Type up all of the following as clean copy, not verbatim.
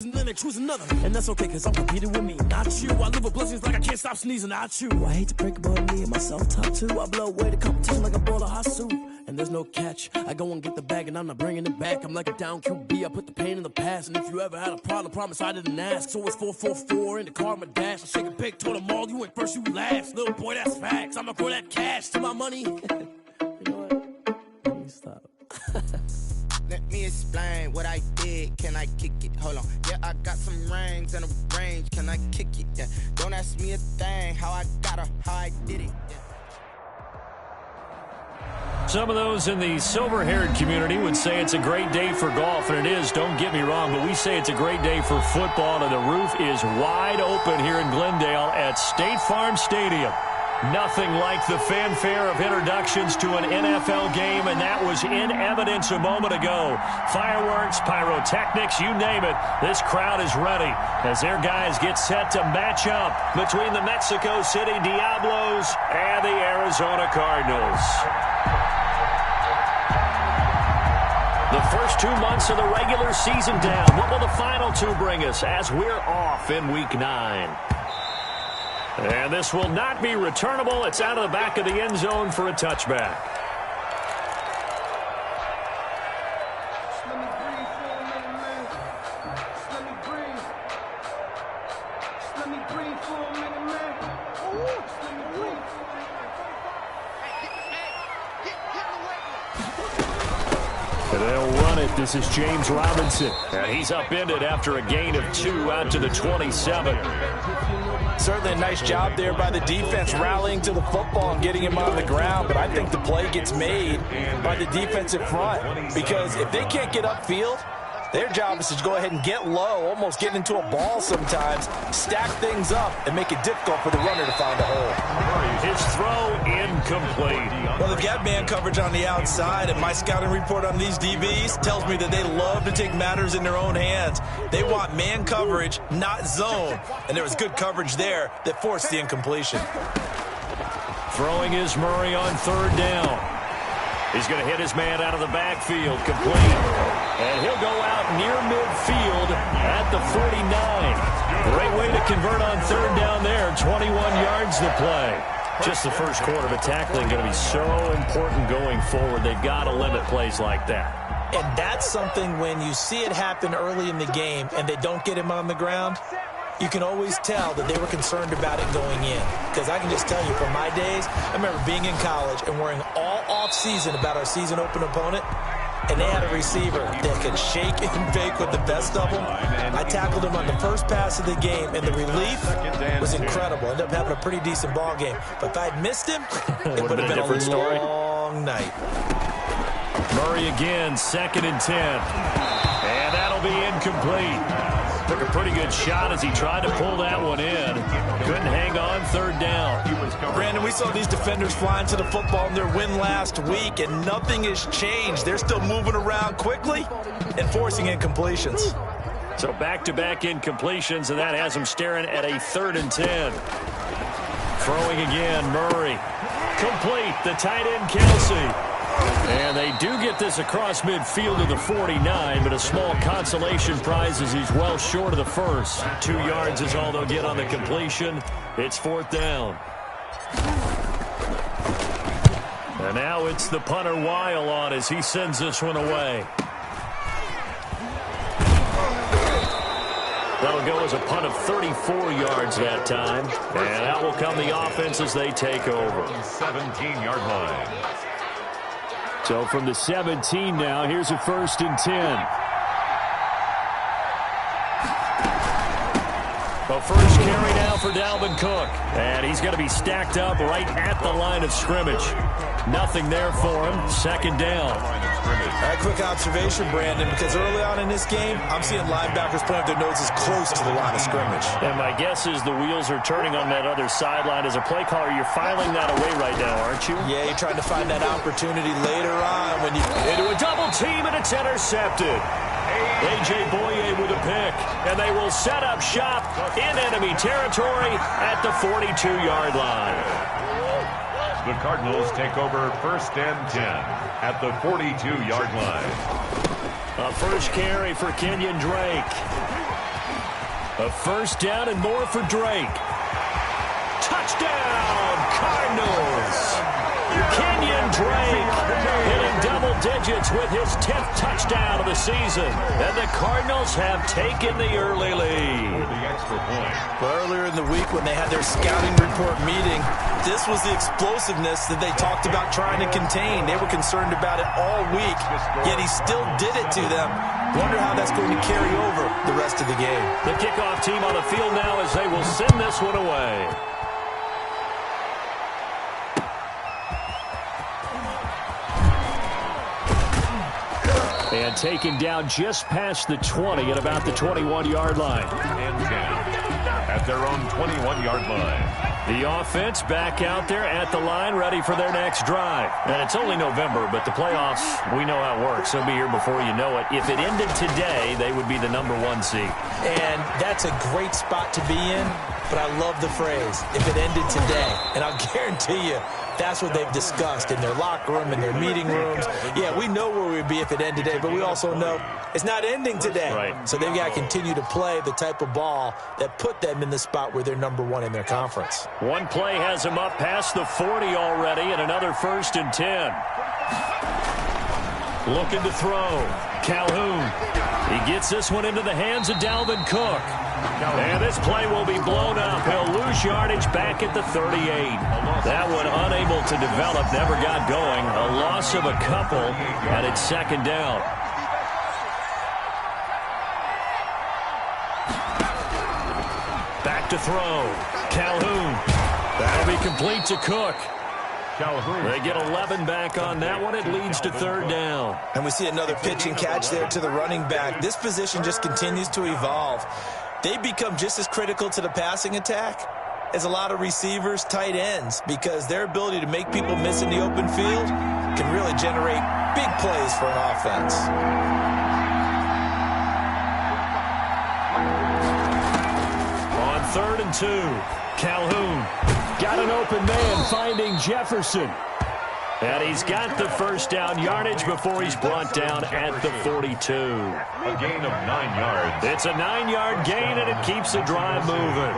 And then they choose another, and that's okay, cause I'm competing with me, not you. I live with blessings like I can't stop sneezing, not you. I hate to break about me and my self-talk too. I blow away the competition like a bowl of hot soup, and there's no catch. I go and get the bag, and I'm not bringing it back. I'm like a down QB, I put the pain in the past. And if you ever had a problem, promise I didn't ask. So it's 4-4-4 in the car, my dash. I shake a big, told them all, you went first, you last. Little boy, that's facts. I'ma grow that cash to my money. You know what? Let me stop. Let me explain what I did. Can I kick it? Hold on. Yeah, I got some rings and a range. Can I kick it? Yeah. Don't ask me a thing. How I got her, how I did it. Yeah. Some of those in the silver-haired community would say it's a great day for golf, and it is, don't get me wrong, but we say it's a great day for football, and the roof is wide open here in Glendale at State Farm Stadium. Nothing like the fanfare of introductions to an NFL game, and that was in evidence a moment ago. Fireworks, pyrotechnics, you name it. This crowd is ready as their guys get set to match up between the Mexico City Diablos and the Arizona Cardinals. The first 2 months of the regular season down. What will the final two bring us as we're off in Week 9? And this will not be returnable. It's out of the back of the end zone for a touchback. And they'll run it. This is James Robinson. And he's upended after a gain of 2 out to the 27. Certainly a nice job there by the defense rallying to the football and getting him on the ground, but I think the play gets made by the defensive front because if they can't get upfield, their job is to go ahead and get low, almost get into a ball sometimes, stack things up, and make it difficult for the runner to find a hole. His throw incomplete. Well, they've got man coverage on the outside, and my scouting report on these DBs tells me that they love to take matters in their own hands. They want man coverage, not zone, and there was good coverage there that forced the incompletion. Throwing is Murray on third down. He's going to hit his man out of the backfield, complete. And he'll go out near midfield at the 49. Great way to convert on third down there. 21 yards to play. Just the first quarter, but tackling going to be so important going forward. They've got to limit plays like that. And that's something when you see it happen early in the game and they don't get him on the ground, you can always tell that they were concerned about it going in. Because I can just tell you from my days, I remember being in college and worrying all off-season about our season open opponent, and they had a receiver that could shake and bake with the best of them. I tackled him on the first pass of the game, and the relief was incredible. Ended up having a pretty decent ball game. But if I'd missed him, it would have been a long night. Murray again, 2nd and 10. And that'll be incomplete. Took a pretty good shot as he tried to pull that one in. Couldn't hang on third down. Brandon, we saw these defenders flying to the football in their win last week, and nothing has changed. They're still moving around quickly and forcing incompletions. So back-to-back incompletions, and that has them staring at a 3rd and 10. Throwing again, Murray. Complete, the tight end, Kelsey. And they do get this across midfield to the 49, but a small consolation prize as he's well short of the first. 2 yards is all they'll get on the completion. It's 4th down. And now it's the punter Weil on as he sends this one away. That'll go as a punt of 34 yards that time. And out will come the offense as they take over. 17-yard line. So from the 17 now, here's a 1st and 10. A first carry now for Dalvin Cook. And he's going to be stacked up right at the line of scrimmage. Nothing there for him. 2nd down. A quick observation, Brandon, because early on in this game, I'm seeing linebackers putting their noses close to the line of scrimmage. And my guess is the wheels are turning on that other sideline. As a play caller, you're filing that away right now, aren't you? Yeah, you're trying to find that opportunity later on when you... Into a double team, and it's intercepted. A.J. Boye with a pick, and they will set up shop in enemy territory at the 42-yard line. The Cardinals take over 1st and 10 at the 42-yard line. A first carry for Kenyon Drake. A first down and more for Drake. Touchdown, Cardinals! Kenyon Drake hitting double digits with his 10th touchdown of the season. And the Cardinals have taken the early lead. Well, earlier in the week when they had their scouting report meeting, this was the explosiveness that they talked about trying to contain. They were concerned about it all week, yet he still did it to them. Wonder how that's going to carry over the rest of the game. The kickoff team on the field now as they will send this one away. And taken down just past the 20 at about the 21-yard line. And 10 at their own 21-yard line. The offense back out there at the line, ready for their next drive. And it's only November, but the playoffs, we know how it works. They'll be here before you know it. If it ended today, they would be the #1 seed. And that's a great spot to be in, but I love the phrase, if it ended today. And I'll guarantee you, that's what they've discussed in their locker room, in their meeting rooms. Yeah, we know where we'd be if it ended today, but we also know it's not ending today. Right. So they've got to continue to play the type of ball that put them in the spot where they're #1 in their conference. One play has them up past the 40 already, and another 1st and 10. Looking to throw. Calhoun. He gets this one into the hands of Dalvin Cook. And this play will be blown up. He'll lose yardage back at the 38. That one unable to develop, never got going. A loss of a couple, and it's 2nd down. Back to throw. Calhoun. That'll be complete to Cook. They get 11 back on that one. It leads to 3rd down. And we see another pitch and catch there to the running back. This position just continues to evolve. They become just as critical to the passing attack as a lot of receivers, tight ends, because their ability to make people miss in the open field can really generate big plays for an offense. On 3rd and 2, Calhoun got an open man finding Jefferson. And he's got the 1st down yardage before he's brought down at the 42. A gain of 9 yards. It's a 9-yard gain, and it keeps the drive moving.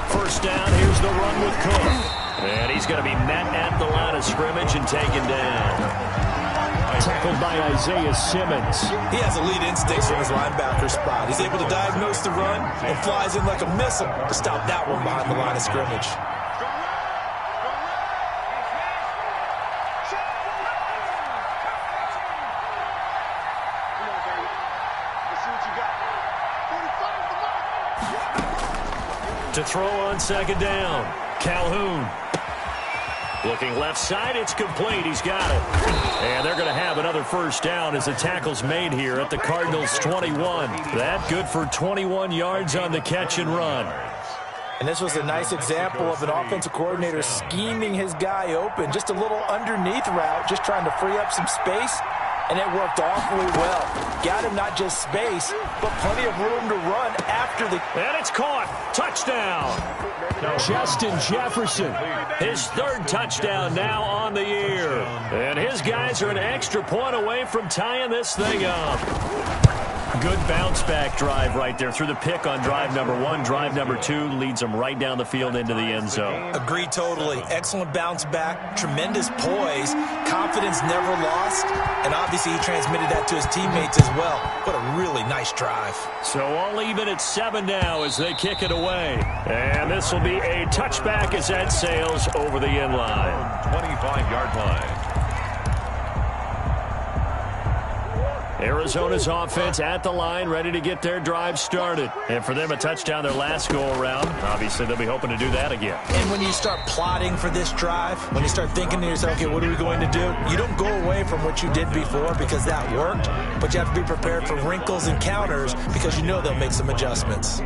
1st down, here's the run with Cook. And he's going to be met at the line of scrimmage and taken down. Tackled by Isaiah Simmons. He has elite instincts from his linebacker spot. He's able to diagnose the run and flies in like a missile to stop that one behind the line of scrimmage. To throw on 2nd down. Calhoun. Looking left side, it's complete. He's got it. And they're going to have another 1st down as the tackle's made here at the Cardinals' 21. That good for 21 yards on the catch and run. And this was a nice example of an offensive coordinator scheming his guy open. Just a little underneath route, just trying to free up some space. And it worked awfully well. Got him not just space, but plenty of room to run after the... And it's caught. Touchdown. Justin Jefferson. His 3rd touchdown now on the year. And his guys are an extra point away from tying this thing up. Good bounce-back drive right there through the pick on drive #1. Drive #2 leads them right down the field into the end zone. Agree totally. Excellent bounce-back, tremendous poise, confidence never lost, and obviously he transmitted that to his teammates as well. What a really nice drive. So all even at 7 now as they kick it away. And this will be a touchback as that sails over the end line. 25-yard line. Arizona's offense at the line, ready to get their drive started. And for them, a touchdown their last go-around. Obviously, they'll be hoping to do that again. And when you start plotting for this drive, when you start thinking to yourself, okay, what are we going to do? You don't go away from what you did before because that worked, but you have to be prepared for wrinkles and counters because you know they'll make some adjustments.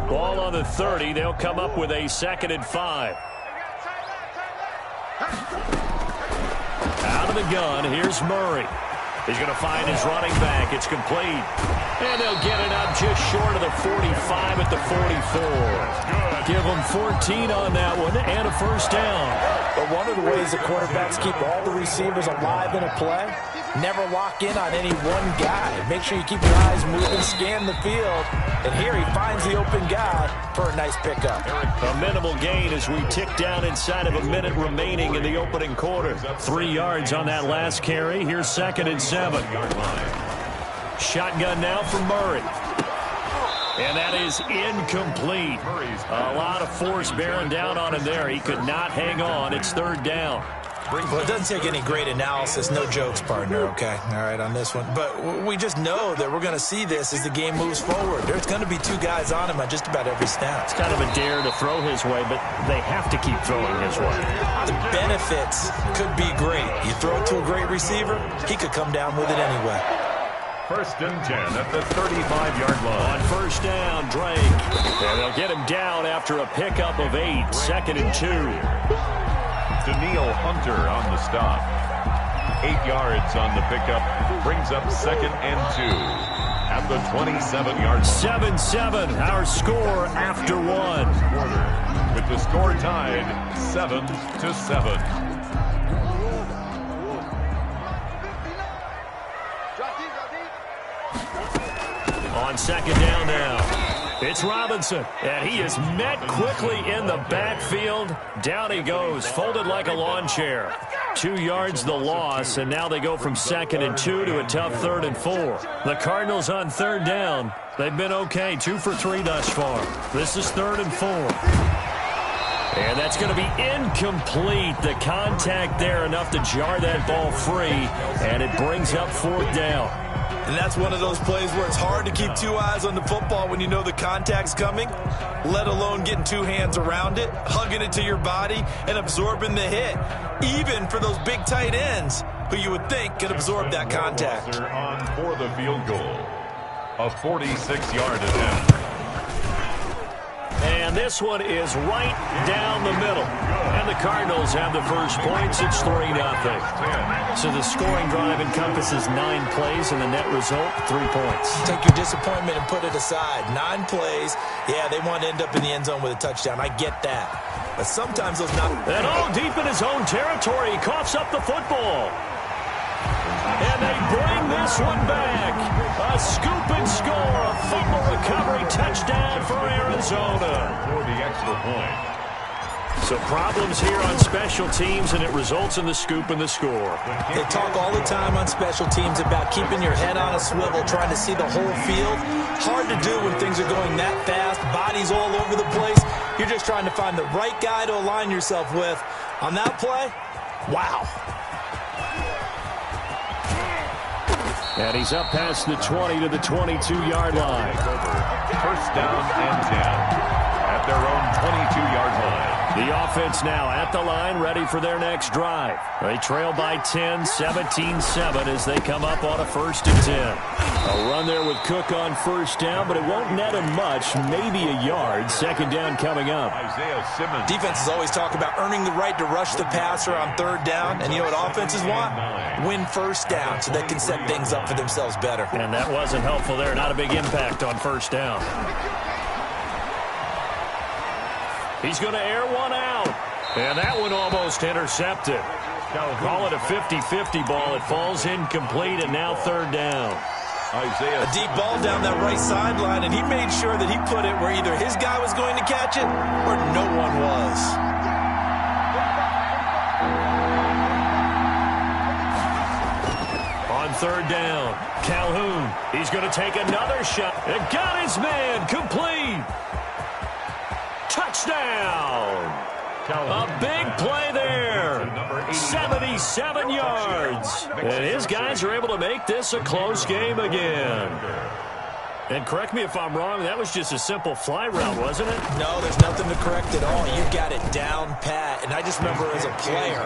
Ball on the 30. They'll come up with a 2nd and 5. Out of the gun, here's Murray. He's going to find his running back. It's complete. And they'll get it up just short of the 45 at the 44. Give them 14 on that one and a first down. But one of the ways the quarterbacks keep all the receivers alive in a play, never lock in on any one guy. Make sure you keep your eyes moving, scan the field. And here he finds the open guy for a nice pickup. A minimal gain as we tick down inside of a minute remaining in the opening quarter. 3 yards on that last carry. Here's 2nd and 7. Shotgun now for Murray. And that is incomplete. A lot of force bearing down on him there. He could not hang on. It's 3rd down. Well, it doesn't take any great analysis. No jokes, partner, okay? All right, on this one. But we just know that we're going to see this as the game moves forward. There's going to be 2 guys on him on just about every snap. It's kind of a dare to throw his way, but they have to keep throwing his way. The benefits could be great. You throw it to a great receiver, he could come down with it anyway. 1st and 10 at the 35-yard line. On 1st down, Drake. And they'll get him down after a pickup of 8. 2nd and 2. Daniil Hunter on the stop. 8 yards on the pickup. Brings up 2nd and 2 at the 27-yard line. 7-7, our score after 1. With the score tied 7-7. On 2nd down now, it's Robinson, and he is met quickly in the backfield. Down he goes, folded like a lawn chair. 2 yards the loss, and now they go from 2nd and 2 to a tough 3rd and 4. The Cardinals on 3rd down. They've been okay, 2 for 3 thus far. This is 3rd and 4. And that's going to be incomplete. The contact there enough to jar that ball free, and it brings up 4th down. And that's one of those plays where it's hard to keep 2 eyes on the football when you know the contact's coming, let alone getting 2 hands around it, hugging it to your body, and absorbing the hit, even for those big tight ends who you would think could absorb that contact. On for the field goal, a 46-yard attempt. And this one is right down the middle. And the Cardinals have the first points. It's 3-0. So the scoring drive encompasses 9 plays, and the net result, 3 points. Take your disappointment and put it aside. 9 plays. Yeah, they want to end up in the end zone with a touchdown. I get that. But sometimes those not... And all deep in his own territory. He coughs up the football. And they bring this one back. A scoop and score. A fumble recovery touchdown for Arizona. For the extra point. So problems here on special teams, and it results in the scoop and the score. They talk all the time on special teams about keeping your head on a swivel, trying to see the whole field. Hard to do when things are going that fast, bodies all over the place. You're just trying to find the right guy to align yourself with. On that play, wow. And he's up past the 20 to the 22-yard line. 1st down and 10 at their own 22-yard line. The offense now at the line, ready for their next drive. They trail by 10, 17-7 as they come up on a 1st and 10. A run there with Cook on 1st down, but it won't net him much, maybe a yard. 2nd down coming up. Isaiah Simmons. Defenses always talk about earning the right to rush the passer on 3rd down, and you know what offenses want? Win 1st down so they can set things up for themselves better. And that wasn't helpful there. Not a big impact on 1st down. He's going to air one out. And that one almost intercepted. Call it a 50-50 ball. It falls incomplete, and now 3rd down. A deep ball down that right sideline, and he made sure that he put it where either his guy was going to catch it or no one was. On 3rd down, Calhoun. He's going to take another shot. And got his man complete. Touchdown! A big play there. 77 yards. And his guys are able to make this a close game again. And correct me if I'm wrong, that was just a simple fly route, wasn't it? No, there's nothing to correct at all. You got it down pat. And I just remember as a player,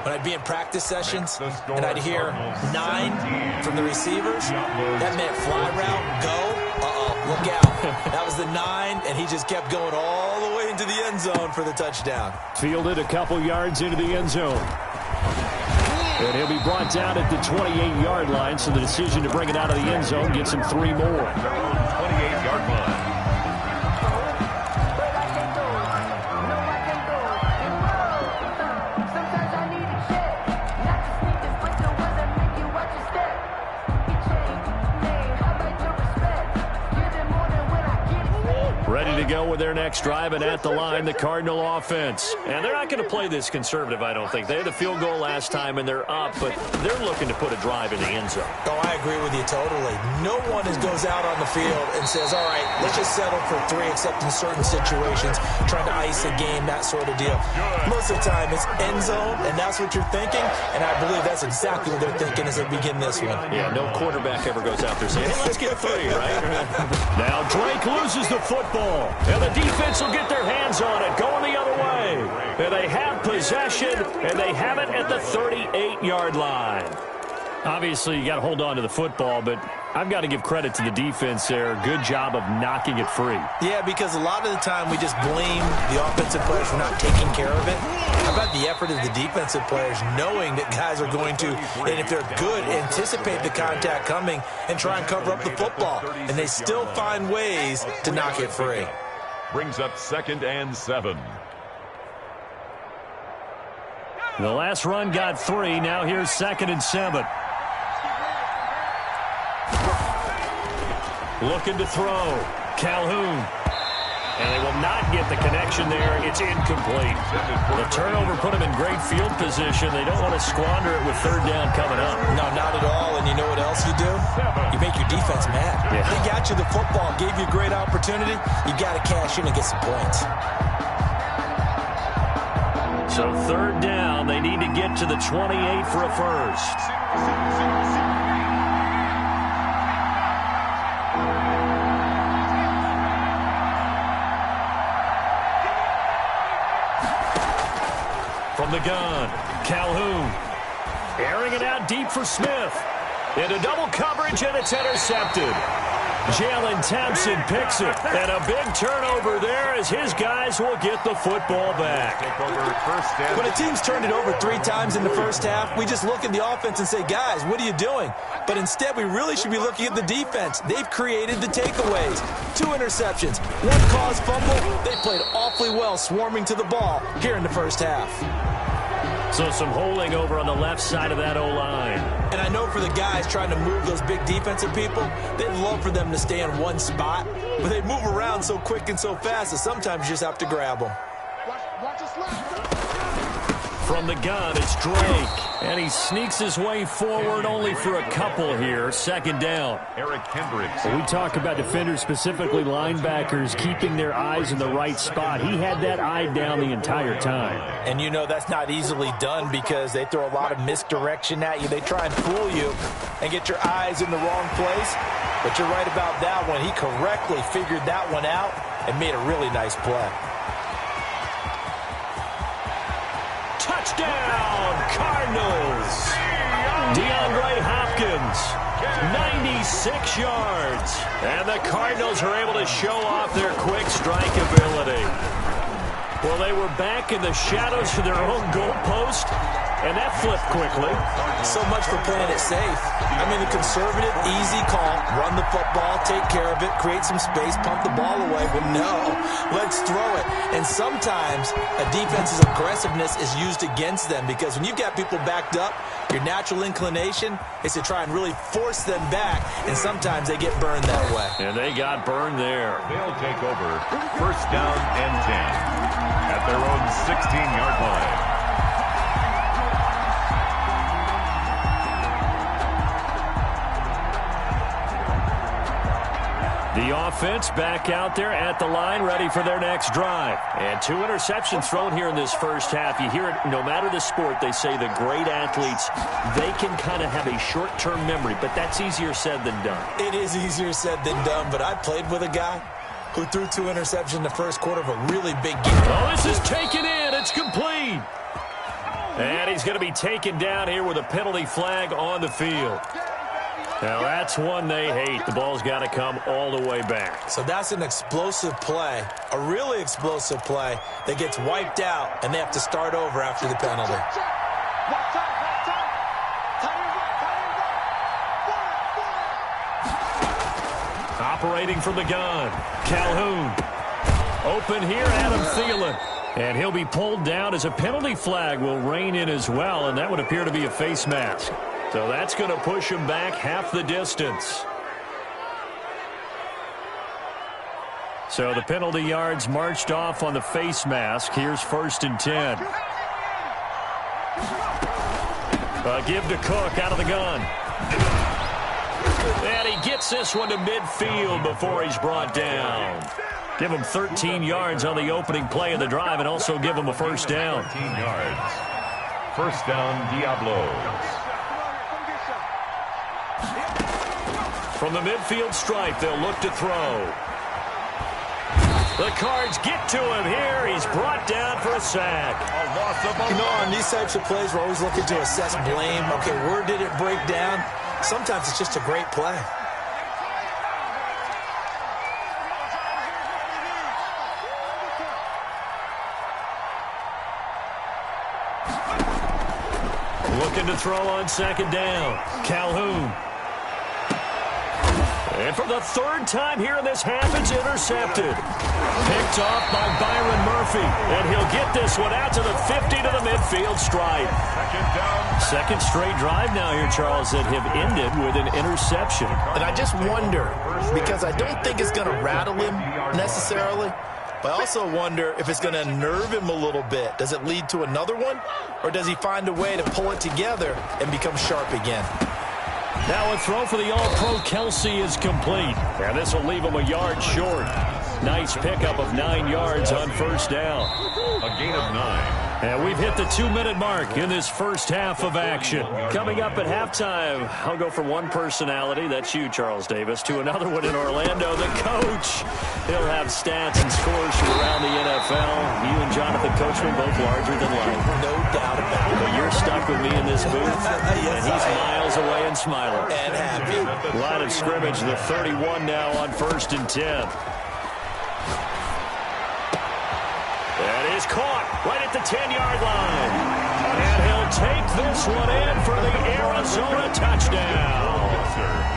when I'd be in practice sessions, and I'd hear 9 from the receivers, that meant fly route, go. Look out. That was the 9, and he just kept going all the way into the end zone for the touchdown. Fielded a couple yards into the end zone. And he'll be brought down at the 28-yard line, so the decision to bring it out of the end zone gets him 3 more. 28-yard line. Ready to go with their next drive, and at the line, the Cardinal offense. And they're not going to play this conservative, I don't think. They had a field goal last time, and they're up, but they're looking to put a drive in the end zone. Oh, I agree with you totally. No one goes out on the field and says, all right, let's just settle for 3, except in certain situations, trying to ice a game, that sort of deal. Most of the time, it's end zone, and that's what you're thinking, and I believe that's exactly what they're thinking as they begin this one. Yeah, no quarterback ever goes out there saying, hey, let's get 3, right? Now Drake loses the football. And the defense will get their hands on it, going the other way. And they have possession, and they have it at the 38-yard line. Obviously, you got to hold on to the football, but I've got to give credit to the defense there. Good job of knocking it free. Yeah, because a lot of the time we just blame the offensive players for not taking care of it. How about the effort of the defensive players knowing that guys are going to, and if they're good, anticipate the contact coming and try and cover up the football. And they still find ways to knock it free. Brings up 2nd and 7. The last run got 3. Now here's 2nd and 7. Looking to throw. Calhoun. And they will not get the connection there. It's incomplete. The turnover put them in great field position. They don't want to squander it with 3rd down coming up. No, not at all. And you know what else you do? You make your defense mad. Yeah. They got you the football, gave you a great opportunity. You got to cash in and get some points. So 3rd down, they need to get to the 28 for a first. From the gun, Calhoun. Airing it out deep for Smith. Into double coverage, and it's intercepted. Jalen Thompson picks it, and a big turnover there as his guys will get the football back. When a team's turned it over 3 times in the first half, we just look at the offense and say, guys, what are you doing? But instead, we really should be looking at the defense. They've created the takeaways. 2 interceptions, 1 caused fumble. They played awfully well swarming to the ball here in the first half. So some holding over on the left side of that O-line. And I know for the guys trying to move those big defensive people, they'd love for them to stay in one spot, but they move around so quick and so fast that sometimes you just have to grab them. From the gun, it's Drake. And he sneaks his way forward only for a couple here. 2nd down. Eric Hendricks. We talk about defenders, specifically linebackers, keeping their eyes in the right spot. He had that eye down the entire time. And you know that's not easily done because they throw a lot of misdirection at you. They try and fool you and get your eyes in the wrong place. But you're right about that one. He correctly figured that one out and made a really nice play. Touchdown, Cardinals. DeAndre Hopkins, 96 yards. And the Cardinals are able to show off their quick strike ability. Well, they were back in the shadows for their own goalpost, and that flipped quickly. So much for playing it safe. I mean, the conservative, easy call, run the football, take care of it, create some space, pump the ball away. But no, let's throw it. And sometimes a defense's aggressiveness is used against them because when you've got people backed up, your natural inclination is to try and really force them back, and sometimes they get burned that way. And they got burned there. They'll take over 1st down and 10 at their own 16-yard line. The offense back out there at the line, ready for their next drive. And 2 interceptions thrown here in this first half. You hear it, no matter the sport, they say the great athletes, they can kind of have a short-term memory, but that's easier said than done. It is easier said than done, but I played with a guy who threw 2 interceptions in the first quarter of a really big game. Oh, this is taken in. It's complete. And he's going to be taken down here with a penalty flag on the field. Now, that's one they hate. The ball's got to come all the way back. So that's an explosive play, a really explosive play that gets wiped out, and they have to start over after the penalty. Separating from the gun. Calhoun. Open here, Adam Thielen. And he'll be pulled down as a penalty flag will rein in as well, and that would appear to be a face mask. So that's going to push him back half the distance. So the penalty yards marched off on the face mask. Here's 1st and 10. Give to Cook out of the gun. And he gets this one to midfield before he's brought down. Give him 13 yards on the opening play of the drive and also give him a first down. 13 yards. First down, Diablos. From the midfield stripe, they'll look to throw. The Cards get to him here. He's brought down for a sack. You know, on these types of plays, we're always looking to assess blame. Okay, where did it break down? Sometimes it's just a great play. Looking to throw on 2nd down. Calhoun. And for the 3rd time here in this half, it's intercepted. Picked off by Byron Murphy. And he'll get this one out to the 50 to the midfield stripe. 2nd down. 2nd straight drive now here, Charles, that have ended with an interception. And I just wonder, because I don't think it's going to rattle him necessarily, but I also wonder if it's going to nerve him a little bit. Does it lead to another one? Or does he find a way to pull it together and become sharp again? Now a throw for the All-Pro Kelsey is complete. And this will leave him a yard short. Nice pickup of 9 yards on 1st down. A gain of 9. And we've hit the 2-minute mark in this first half of action. Coming up at halftime, I'll go from one personality, that's you, Charles Davis, to another one in Orlando, the coach. He'll have stats and scores from around the NFL. You and Jonathan Coachman both larger than life. No doubt about it. But you're stuck with me in this booth, and he's miles away and smiling. And happy. Line of scrimmage, the 31 now on 1st and 10. That is caught right at the 10-yard line. And he'll take this one in for the Arizona touchdown.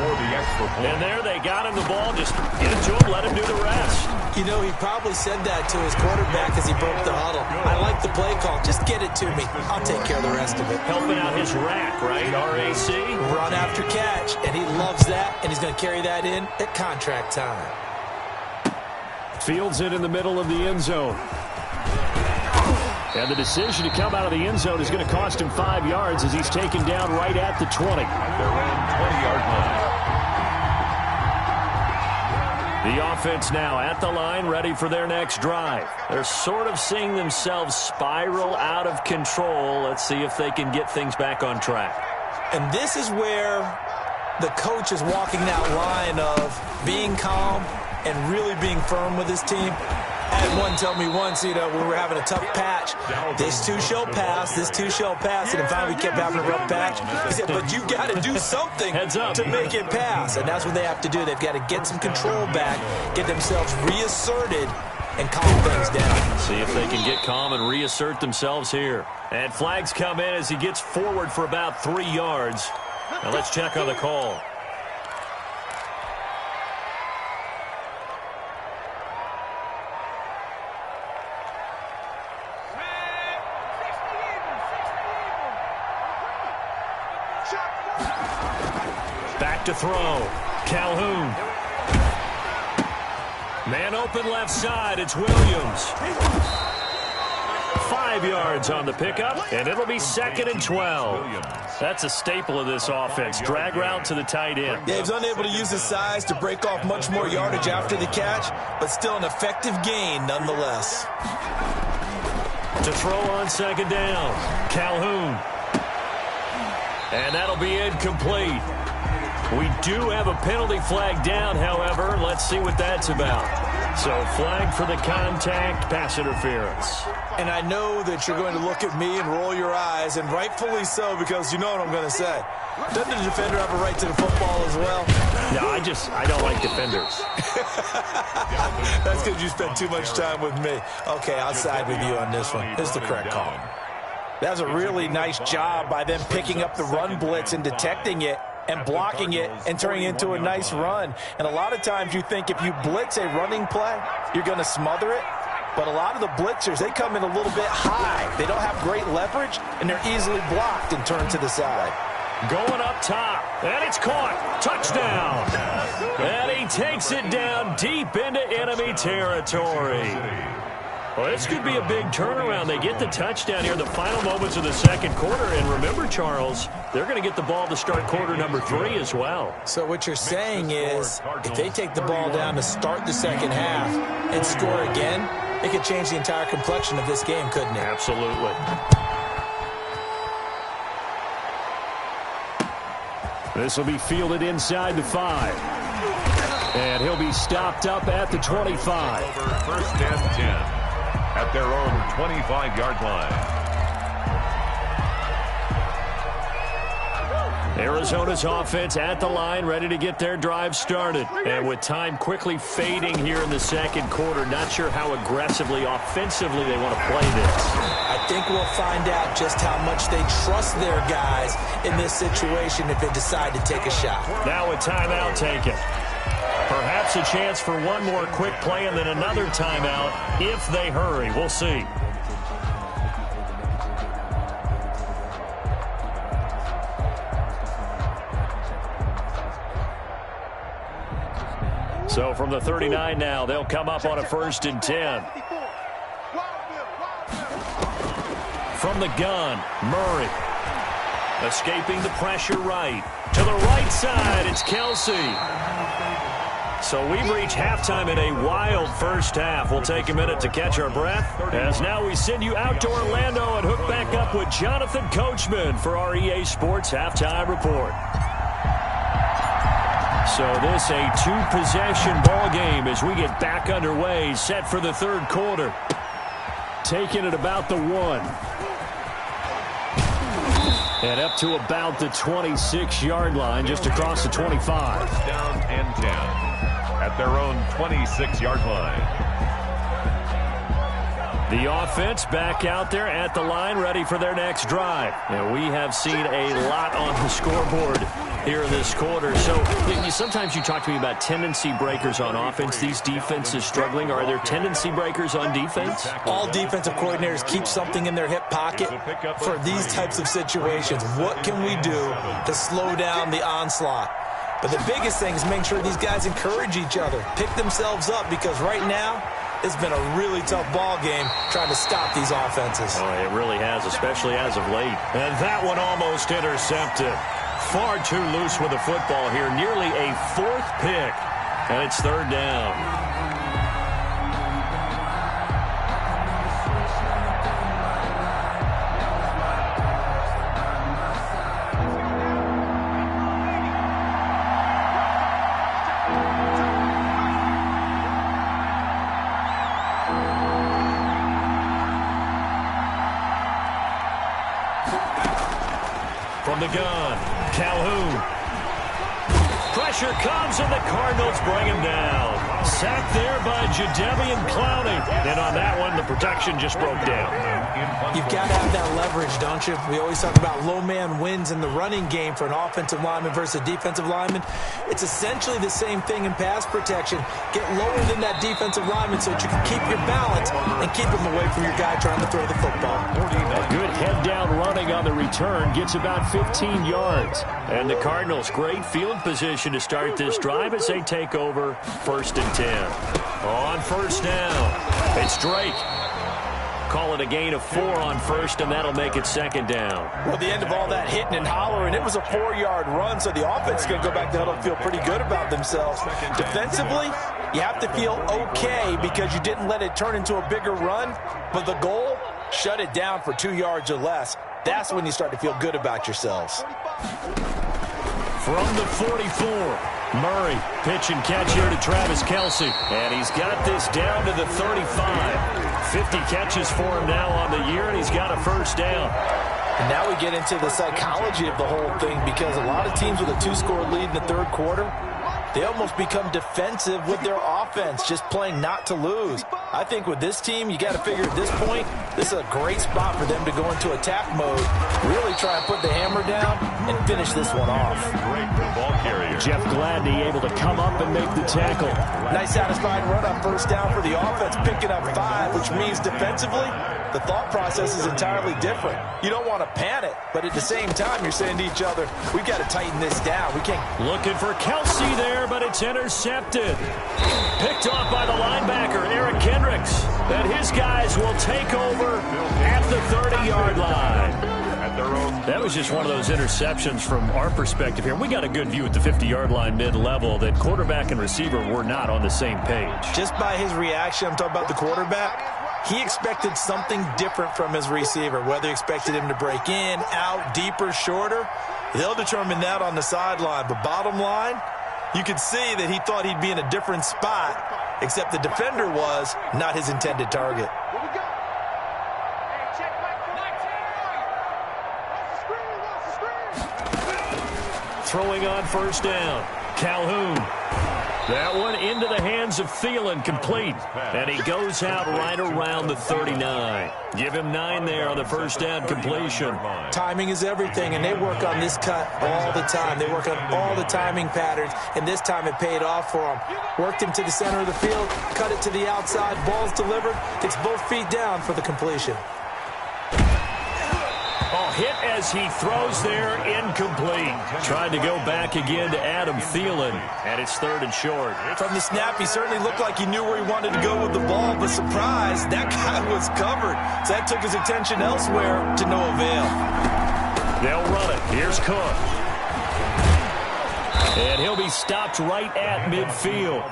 For the extra point. And there they got him the ball. Just get it to him, let him do the rest. You know, he probably said that to his quarterback as he broke the huddle. I like the play call. Just get it to me. I'll take care of the rest of it. Helping out his rack, right? RAC. Run after catch, and he loves that, and he's going to carry that in at contract time. Fields it in the middle of the end zone. And the decision to come out of the end zone is going to cost him 5 yards as he's taken down right at the 20. Their own 20-yard line. The offense now at the line, ready for their next drive. They're sort of seeing themselves spiral out of control. Let's see if they can get things back on track. And this is where the coach is walking that line of being calm and really being firm with his team. I had one tell me once, you know, when we were having a tough patch, this too shall pass, this too shall pass, and then finally we kept having a rough patch. He said, but you got to do something to make it pass, and that's what they have to do. They've got to get some control back, get themselves reasserted, and calm things down. See if they can get calm and reassert themselves here. And flags come in as he gets forward for about 3 yards. Now let's check on the call. Back to throw. Calhoun. Man open left side. It's Williams. 5 yards on the pickup, and it'll be 2nd and 12. That's a staple of this offense. Drag route to the tight end. Yeah, he was unable to use his size to break off much more yardage after the catch, but still an effective gain nonetheless. To throw on 2nd down. Calhoun. And that'll be incomplete. We do have a penalty flag down, however. Let's see what that's about. So flag for the contact, pass interference. And I know that you're going to look at me and roll your eyes, and rightfully so, because you know what I'm going to say. Doesn't the defender have a right to the football as well? No, I don't like defenders. That's because you spent too much time with me. Okay, I'll side with you on this one. It's the correct call. That was a really nice job by them picking up the run blitz and detecting it. and blocking it and turning it into a nice run. And a lot of times you think if you blitz a running play, you're going to smother it. But a lot of the blitzers, they come in a little bit high. They don't have great leverage, and they're easily blocked and turned to the side. Going up top, and it's caught. Touchdown. And he takes it down deep into enemy territory. Well, this could be a big turnaround. They get the touchdown here in the final moments of the second quarter. And remember, Charles, they're going to get the ball to start quarter number 3 as well. So what you're saying is if they take the ball down to start the second half and score again, it could change the entire complexion of this game, couldn't it? Absolutely. This will be fielded inside the 5. And he'll be stopped up at the 25. Over first and 10. At their own 25-yard line. Arizona's offense at the line, ready to get their drive started. And with time quickly fading here in the second quarter, not sure how aggressively, offensively they want to play this. I think we'll find out just how much they trust their guys in this situation if they decide to take a shot. Now a timeout taken. Perhaps a chance for one more quick play and then another timeout if they hurry. We'll see. So from the 39 now, they'll come up on a 1st and 10. From the gun, Murray. Escaping the pressure right. To the right side, it's Kelsey. So we've reached halftime in a wild first half. We'll take a minute to catch our breath, as now we send you out to Orlando and hook back up with Jonathan Coachman for our EA Sports Halftime Report. So this a 2-possession ball game as we get back underway, set for the third quarter. Taking it about the 1. And up to about the 26-yard line, just across the 25. First down and 10 at their own 26-yard line. The offense back out there at the line, ready for their next drive. And we have seen a lot on the scoreboard here in this quarter. So sometimes you talk to me about tendency breakers on offense. These defenses struggling. Are there tendency breakers on defense? All defensive coordinators keep something in their hip pocket for these types of situations. What can we do to slow down the onslaught? But the biggest thing is make sure these guys encourage each other, pick themselves up, because right now it's been a really tough ball game trying to stop these offenses. Oh, it really has, especially as of late. And that one almost intercepted. Far too loose with the football here. Nearly a 4th pick. And it's 3rd down. From the gun, Calhoun. Pressure comes, and the Cardinals bring him down. Sacked there by Jadeveon Clowney. And on that one, the protection just broke down. You've got to have that leverage, don't you? We always talk about low man wins in the running game for an offensive lineman versus a defensive lineman. It's essentially the same thing in pass protection. Get lower than that defensive lineman so that you can keep your balance and keep him away from your guy trying to throw the football. A good head-down running on the return. Gets about 15 yards. And the Cardinals, great field position to start this drive as they take over 1st and 10. On 1st down, it's Drake. Call it a gain of 4 on 1st, and that'll make it 2nd down. Well, the end of all that hitting and hollering, it was a 4-yard run, so the offense is going to go back to huddle and feel pretty good about themselves. Defensively, you have to feel okay because you didn't let it turn into a bigger run, but the goal, shut it down for 2 yards or less. That's when you start to feel good about yourselves. From the 44, Murray, pitch and catch here to Travis Kelsey. And he's got this down to the 35. 50 catches for him now on the year, and he's got a 1st down. And now we get into the psychology of the whole thing, because a lot of teams with a 2-score lead in the third quarter, they almost become defensive with their offense, just playing not to lose. I think with this team, you got to figure at this point, This is a great spot for them to go into attack mode, really try and put the hammer down and finish this one off. Great ball carrier. Jeff Gladney able to come up and make the tackle. Nice satisfying run on first down for the offense, picking up 5, which means defensively, the thought process is entirely different. You don't want to panic, but at the same time, you're saying to each other, we've got to tighten this down. We can't. Looking for Kelsey there, but it's intercepted. Picked off by the linebacker, Eric Kendricks. And his guys will take over at the 30-yard line. That was just one of those interceptions from our perspective here. We got a good view at the 50-yard line mid-level that quarterback and receiver were not on the same page. Just by his reaction, I'm talking about the quarterback, he expected something different from his receiver, whether he expected him to break in, out, deeper, shorter. They'll determine that on the sideline. But bottom line, you could see that he thought he'd be in a different spot, except the defender was not his intended target. Throwing on first down, Calhoun. That one into the hands of Thielen, complete. And he goes out right around the 39. Give him 9 there on the first down completion. Timing is everything, and they work on this cut all the time. They work on all the timing patterns, and this time it paid off for him. Worked him to the center of the field, cut it to the outside, ball's delivered, gets both feet down for the completion. Hit as he throws there, incomplete. Tried to go back again to Adam Thielen, and it's 3rd and short. From the snap, he certainly looked like he knew where he wanted to go with the ball, but surprise, that guy was covered. So that took his attention elsewhere to no avail. They'll run it. Here's Cook. And he'll be stopped right at midfield.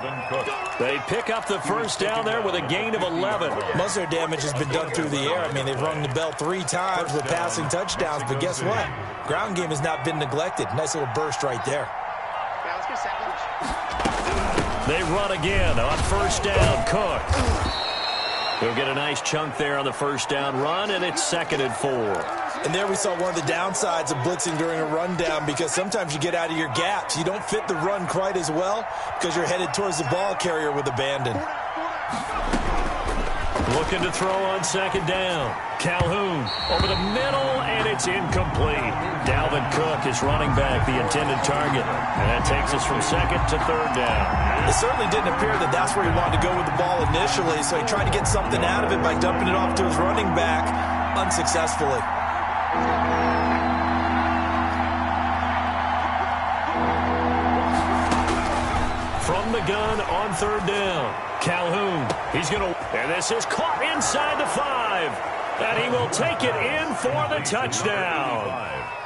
They pick up the first down there with a gain of 11. Most of their damage has been done through the air. I mean, they've rung the bell 3 times with passing touchdowns, but guess what? Ground game has not been neglected. Nice little burst right there. They run again on first down. Cook. He'll get a nice chunk there on the first down run, and it's 2nd and 4. And there we saw one of the downsides of blitzing during a rundown, because sometimes you get out of your gaps. You don't fit the run quite as well because you're headed towards the ball carrier with abandon. Looking to throw on 2nd down. Calhoun over the middle, and it's incomplete. Dalvin Cook is running back, the intended target. And that takes us from 2nd to 3rd down. It certainly didn't appear that that's where he wanted to go with the ball initially, so he tried to get something out of it by dumping it off to his running back unsuccessfully. From the gun on 3rd down, Calhoun. He's going to, and this is caught inside the 5. And he will take it in for the touchdown.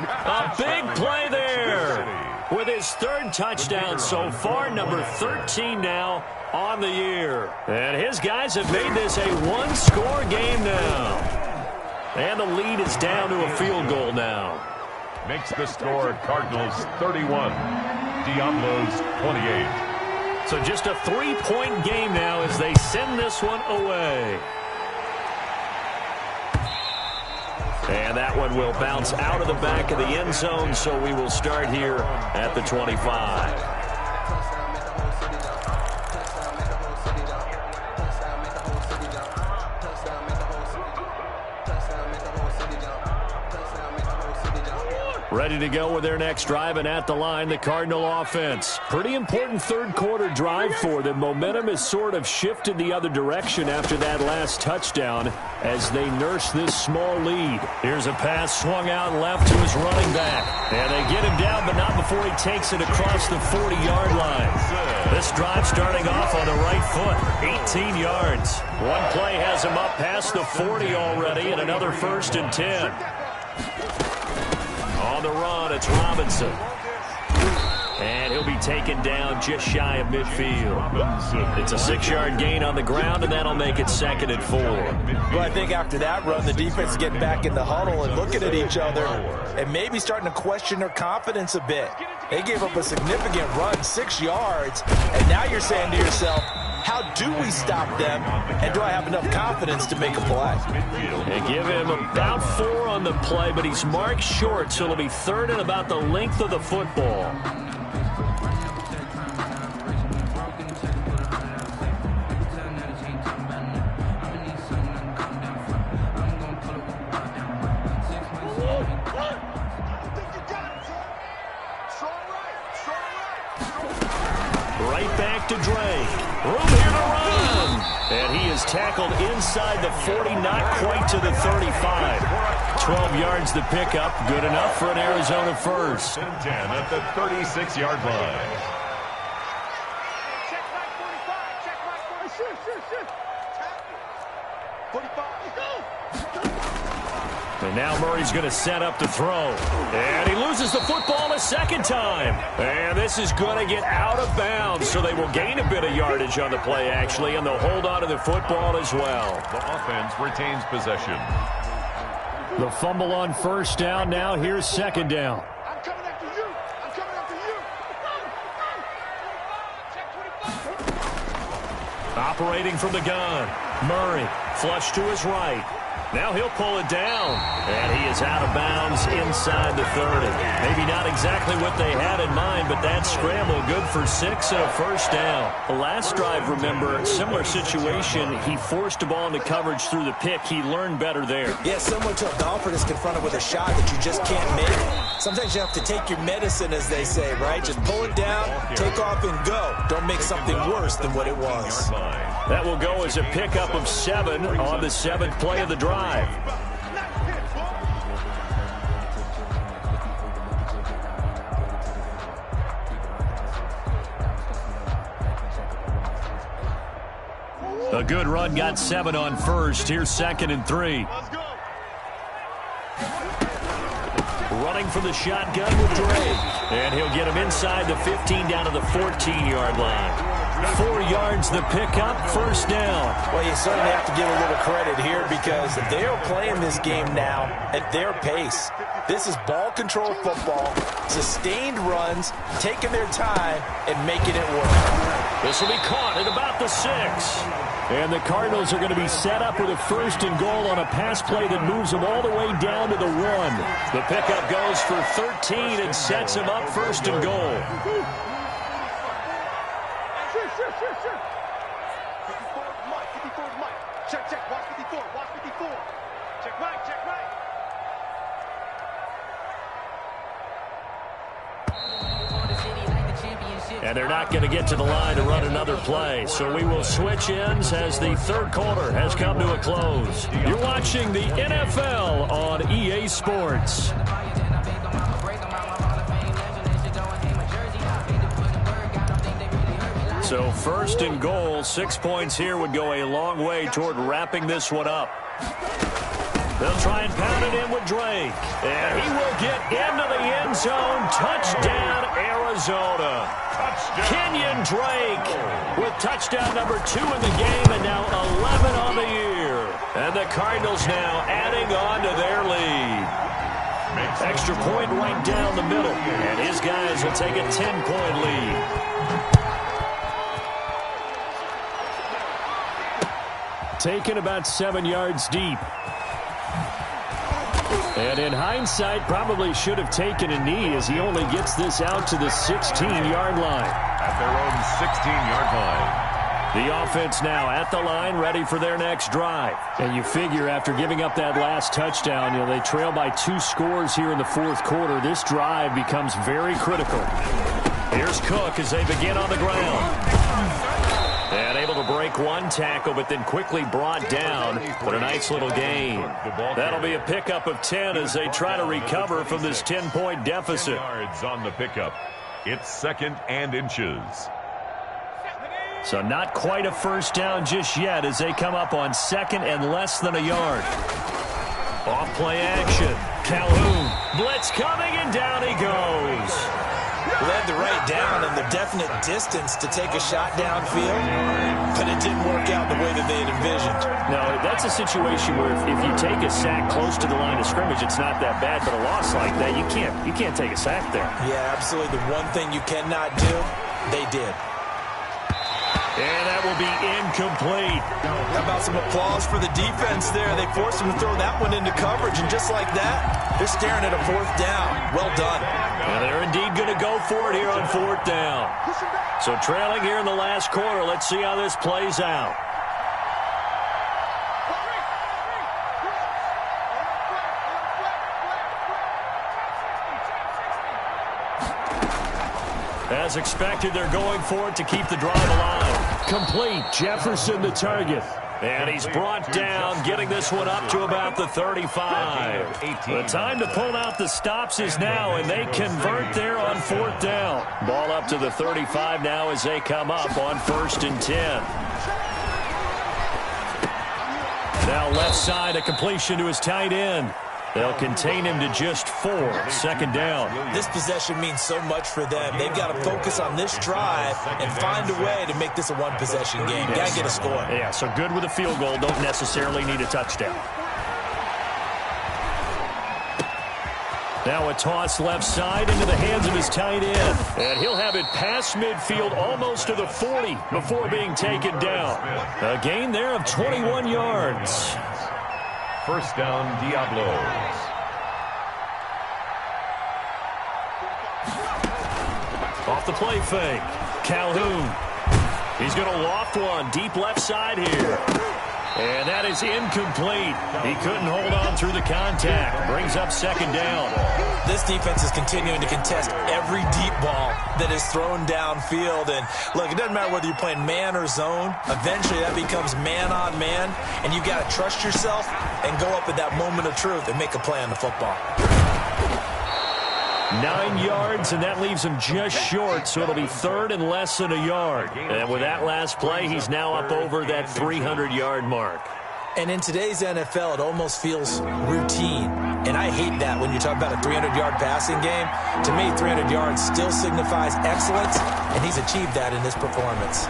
A big play there. With his 3rd touchdown so far, number 13 now on the year. And his guys have made this a 1-score game now. And the lead is down to a field goal now. Makes the score Cardinals 31, Diablos 28. So just a 3-point game now as they send this one away. And that one will bounce out of the back of the end zone, so we will start here at the 25. Ready to go with their next drive, and at the line, the Cardinal offense. Pretty important 3rd quarter drive for them. Momentum has sort of shifted the other direction after that last touchdown as they nurse this small lead. Here's a pass swung out left to his running back. And they get him down, but not before he takes it across the 40-yard line. This drive starting off on the right foot, 18 yards. One play has him up past the 40 already, and another 1st and 10. On the run, it's Robinson. And he'll be taken down just shy of midfield. It's a 6-yard gain on the ground, and that'll make it 2nd and 4. Well, I think after that run, the defense is getting back in the huddle and looking at each other and maybe starting to question their confidence a bit. They gave up a significant run, 6 yards, and now you're saying to yourself, how do we stop them, and do I have enough confidence to make a play? They give him about 4 on the play, but he's marked short, so it'll be 3rd and about the length of the football. tackled inside the 40, not quite to the 35. 12 yards the pickup, good enough for an Arizona first. And 10 at the 36-yard line. And now Murray's going to set up to throw. And he loses the football a second time. And this is going to get out of bounds, so they will gain a bit of yardage on the play, actually, and they'll hold on to the football as well. The offense retains possession. The fumble on first down. Now here's second down. I'm coming after you. I'm coming after you. Operating from the gun. Murray, flush to his right. Now he'll pull it down, and he is out of bounds inside the 30. Maybe not exactly what they had in mind, but that scramble good for 6 and a first down. The last drive, remember, similar situation. He forced the ball into coverage through the pick. He learned better there. Yeah, similar to a golfer that's confronted with a shot that you just can't make. Sometimes you have to take your medicine, as they say, right? Just pull it down, take off, and go. Don't make something worse than what it was. That will go as a pickup of 7 on the 7th play of the drive. A good run got 7 on first. Here's 2nd and 3. Running for the shotgun with Drake. And he'll get him inside the 15 down to the 14-yard line. 4 yards the pickup, first down. Well, you certainly have to give a little credit here because they are playing this game now at their pace. This is ball control football, sustained runs, taking their time, and making it work. This will be caught at about the 6. And the Cardinals are going to be set up with a 1st and goal on a pass play that moves them all the way down to the 1. The pickup goes for 13 and sets him up 1st and goal. Check, watch 54, watch 54. Check right, check right. And they're not going to get to the line to run another play. So we will switch ends as the 3rd quarter has come to a close. You're watching the NFL on EA Sports. So 1st and goal, 6 points here would go a long way toward wrapping this one up. They'll try and pound it in with Drake. And he will get into the end zone. Touchdown, Arizona. Kenyon Drake with touchdown number 2 in the game and now 11 on the year. And the Cardinals now adding on to their lead. Extra point right down the middle. And his guys will take a 10-point lead. Taken about 7 yards deep. And in hindsight, probably should have taken a knee as he only gets this out to the 16-yard line. At their own 16-yard line. The offense now at the line, ready for their next drive. And you figure after giving up that last touchdown, they trail by 2 scores here in the 4th quarter. This drive becomes very critical. Here's Cook as they begin on the ground. And able to break 1 tackle, but then quickly brought down. But a nice little gain. That'll be a pickup of 10 as they try to recover from this 10-point deficit. Yards on the pickup. It's 2nd and inches. So not quite a first down just yet as they come up on 2nd and less than a yard. Off play action. Calhoun. Blitz coming and down he goes. Led the right down and the definite distance to take a shot downfield, but it didn't work out the way that they had envisioned. No, that's a situation where if you take a sack close to the line of scrimmage, it's not that bad, but a loss like that, you can't take a sack there. Yeah, absolutely. The one thing you cannot do, they did. And that will be incomplete. How about some applause for the defense there? They forced him to throw that one into coverage, and just like that, they're staring at a 4th down. Well done. And they're indeed going to go for it here on 4th down. So trailing here in the last quarter, let's see how this plays out. As expected, they're going for it to keep the drive alive. Complete. Jefferson the target. And he's brought down, getting this one up to about the 35. The time to pull out the stops is now, and they convert there on 4th down. Ball up to the 35 now as they come up on 1st and 10. Now left side, a completion to his tight end. They'll contain him to just 4. 2nd down. This possession means so much for them. They've got to focus on this drive and find a way to make this a one-possession game. Got to get a score. Yeah, so good with a field goal. Don't necessarily need a touchdown. Now a toss left side into the hands of his tight end. And he'll have it past midfield almost to the 40 before being taken down. A gain there of 21 yards. 1st down, Diablos. Off the play fake. Calhoun. He's going to loft one deep left side here. And that is incomplete. He couldn't hold on through the contact. Brings up 2nd down. This defense is continuing to contest every deep ball that is thrown downfield. And look, it doesn't matter whether you're playing man or zone. Eventually that becomes man on man. And you got to trust yourself and go up at that moment of truth and make a play on the football. 9 yards, and that leaves him just short, so it'll be 3rd and less than a yard. And with that last play, he's now up over that 300-yard mark. And in today's NFL, it almost feels routine. And I hate that when you talk about a 300-yard passing game. To me, 300 yards still signifies excellence, and he's achieved that in this performance.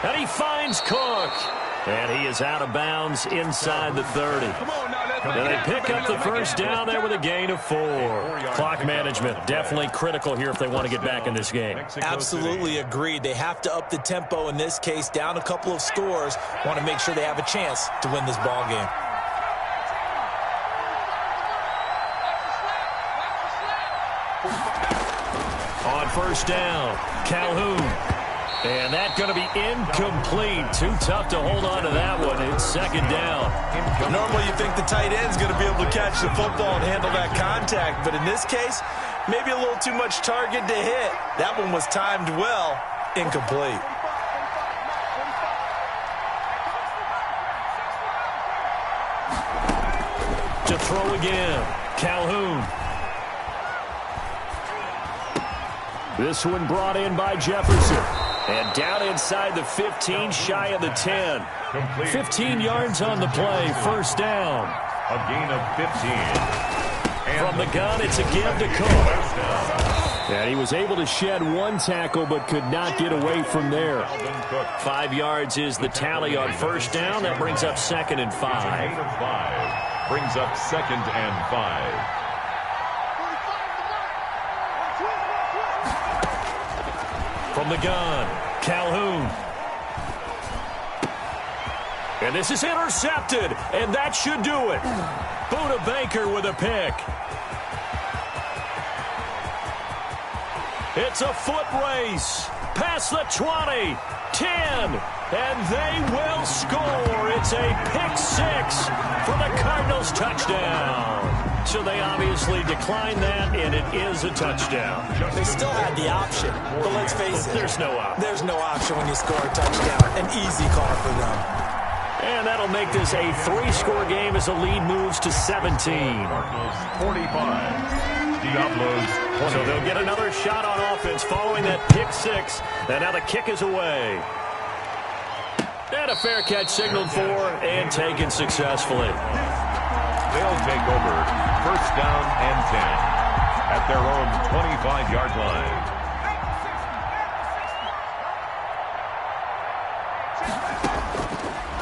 And he finds Cook. And he is out of bounds inside the 30. And they pick up the 1st down there with a gain of 4. Clock management definitely critical here if they want to get back in this game. Absolutely agreed. They have to up the tempo in this case, down a couple of scores. Want to make sure they have a chance to win this ball game. On 1st down, Calhoun. And that's going to be incomplete. Too tough to hold on to that one. It's 2nd down. Normally you think the tight end's going to be able to catch the football and handle that contact. But in this case, maybe a little too much target to hit. That one was timed well. Incomplete. To throw again, Calhoun. This one brought in by Jefferson. And down inside the 15, shy of the 10. 15 yards on the play, 1st down. A gain of 15. From the gun, it's a give to Cook. And he was able to shed 1 tackle, but could not get away from there. 5 yards is the tally on 1st down. That brings up 2nd and 5. Brings up 2nd and 5. From the gun, Calhoun. And this is intercepted, and that should do it. Buda Baker with a pick. It's a foot race. Past the 20, 10, and they will score. It's a pick-6 for the Cardinals touchdown. So they obviously declined that, and it is a touchdown. They still had the option, but let's face it. There's no option. There's no option when you score a touchdown. An easy call for them. And that'll make this a 3-score game as the lead moves to 17. Cardinals 45. Diablos 20. So they'll get another shot on offense following that pick-6. And now the kick is away. And a fair catch signaled for and taken successfully. They'll take over 1st down and 10 at their own 25-yard line.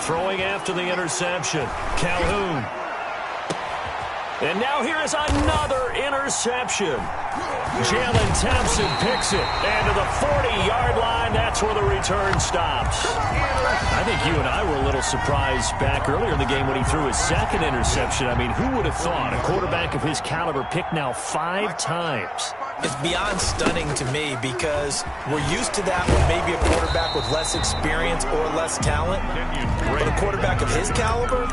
Throwing after the interception, Calhoun. And now here is another interception. Jalen Thompson picks it. And to the 40-yard line, that's where the return stops. I think you and I were a little surprised back earlier in the game when he threw his 2nd interception. I mean, who would have thought a quarterback of his caliber picked now 5 times? It's beyond stunning to me because we're used to that with maybe a quarterback with less experience or less talent. But a quarterback of his caliber,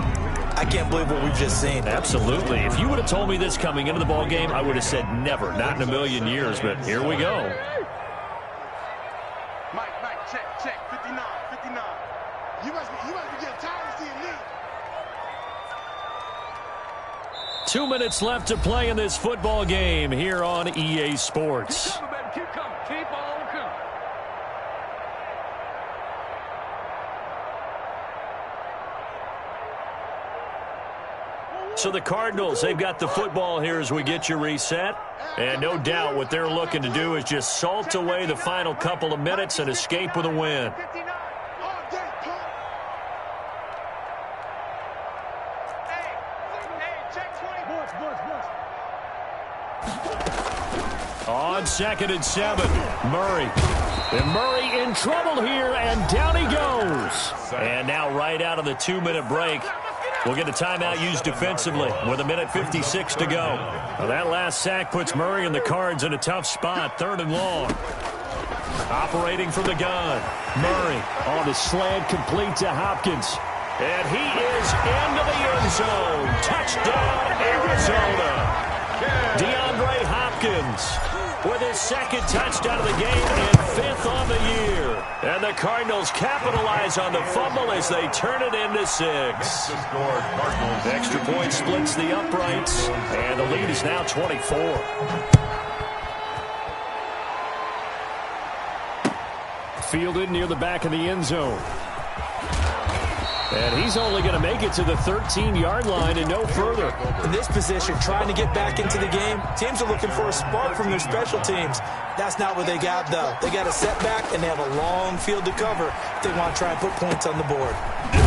I can't believe what we've just seen. Absolutely. If you would have told me this coming into the ball game, I would have said never, not in a million years, but here we go. Mike, check, 59. 2 minutes left to play in this football game here on EA Sports. So the Cardinals, they've got the football here as we get you reset. And no doubt what they're looking to do is just salt away the final couple of minutes and escape with a win. On 2nd and 7, Murray. And Murray in trouble here, and down he goes. And now right out of the 2-minute break, we'll get a timeout used defensively with 1:56 to go. Well, that last sack puts Murray and the Cards in a tough spot, 3rd and long. Operating from the gun, Murray on the slant, complete to Hopkins. And he is into the end zone. Touchdown, Arizona. DeAndre Hopkins with his 2nd touchdown of the game and 5th on the year. And the Cardinals capitalize on the fumble as they turn it into 6. Extra point splits the uprights, and the lead is now 24. Fielded near the back of the end zone. And he's only going to make it to the 13-yard line and no further. In this position, trying to get back into the game, teams are looking for a spark from their special teams. That's not what they got, though. They got a setback, and they have a long field to cover if they want to try and put points on the board.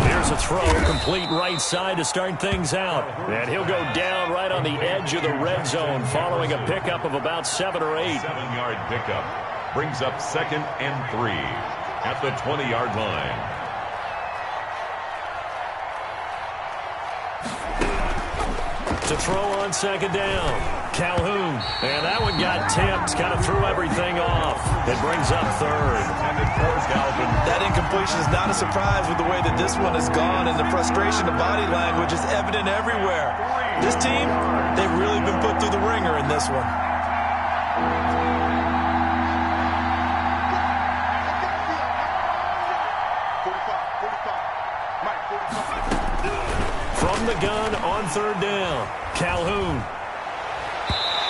Here's a throw, complete right side to start things out. And he'll go down right on the edge of the red zone following a pickup of about 7 or 8. 7-yard pickup brings up 2nd and 3 at the 20-yard line. To throw on 2nd down, Calhoun. And that one got tipped, kind of threw everything off. It brings up 3rd. That incompletion is not a surprise with the way that this one has gone, and the frustration of body language is evident everywhere. This team, they've really been put through the ringer in this one. From the gun on 3rd down, Calhoun.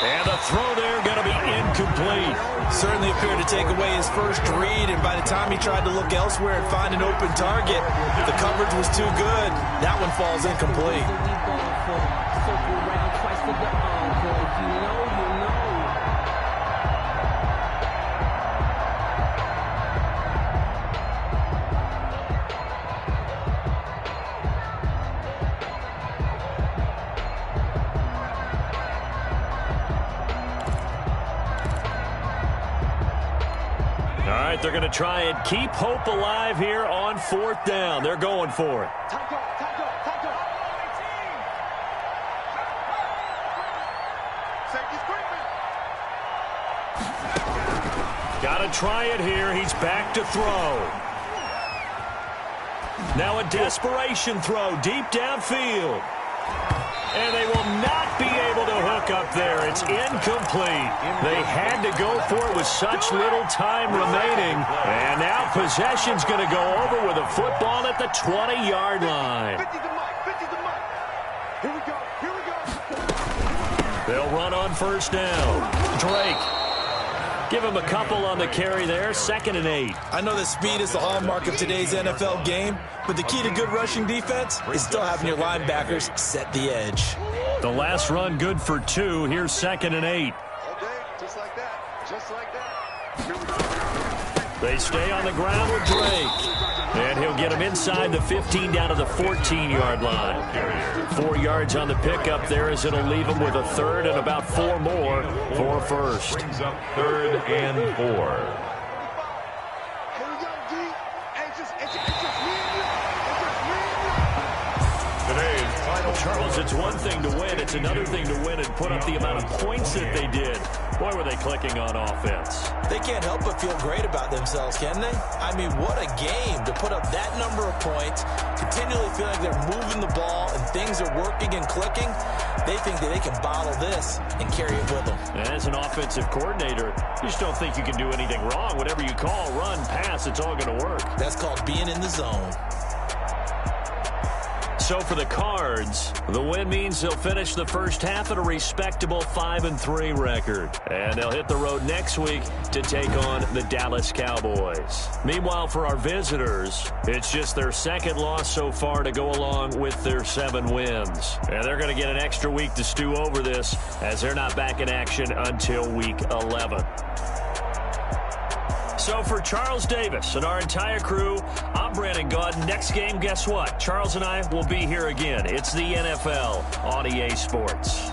And the throw there going to be incomplete. Certainly appeared to take away his first read, and by the time he tried to look elsewhere and find an open target, the coverage was too good. That one falls incomplete. They're going to try and keep hope alive here on 4th down. They're going for it. Got to try it here. He's back to throw. Now a desperation throw deep downfield. And they will not be able to hook up there. It's incomplete. They had to go for it with such little time remaining. And now possession's going to go over with a football at the 20-yard line. Here we go. They'll run on 1st down. Drake. Give him a couple on the carry there. 2nd and 8. I know that speed is the hallmark of today's NFL game, but the key to good rushing defense is still having your linebackers set the edge. The last run good for 2. Here's 2nd and 8. Okay, just like that. They stay on the ground with Drake. And he'll get him inside the 15 down to the 14-yard line. 4 yards on the pickup there as it'll leave him with a 3rd and about 4 more for 1st. Brings up 3rd and 4. Here we go, D. It's just me and you. Today's final. Charles, it's one thing to win. It's another thing to win and put up the amount of points that they did. Boy, were they clicking on offense. They can't help but feel great about themselves, can they? I mean, what a game to put up that number of points, continually feel like they're moving the ball and things are working and clicking. They think that they can bottle this and carry it with them. As an offensive coordinator, you just don't think you can do anything wrong. Whatever you call, run, pass, it's all going to work. That's called being in the zone. So for the Cards, the win means they'll finish the first half at a respectable 5-3 record. And they'll hit the road next week to take on the Dallas Cowboys. Meanwhile, for our visitors, it's just their second loss so far to go along with their 7 wins. And they're going to get an extra week to stew over this as they're not back in action until week 11. So for Charles Davis and our entire crew, I'm Brandon Gaudin. Next game, guess what? Charles and I will be here again. It's the NFL on EA Sports.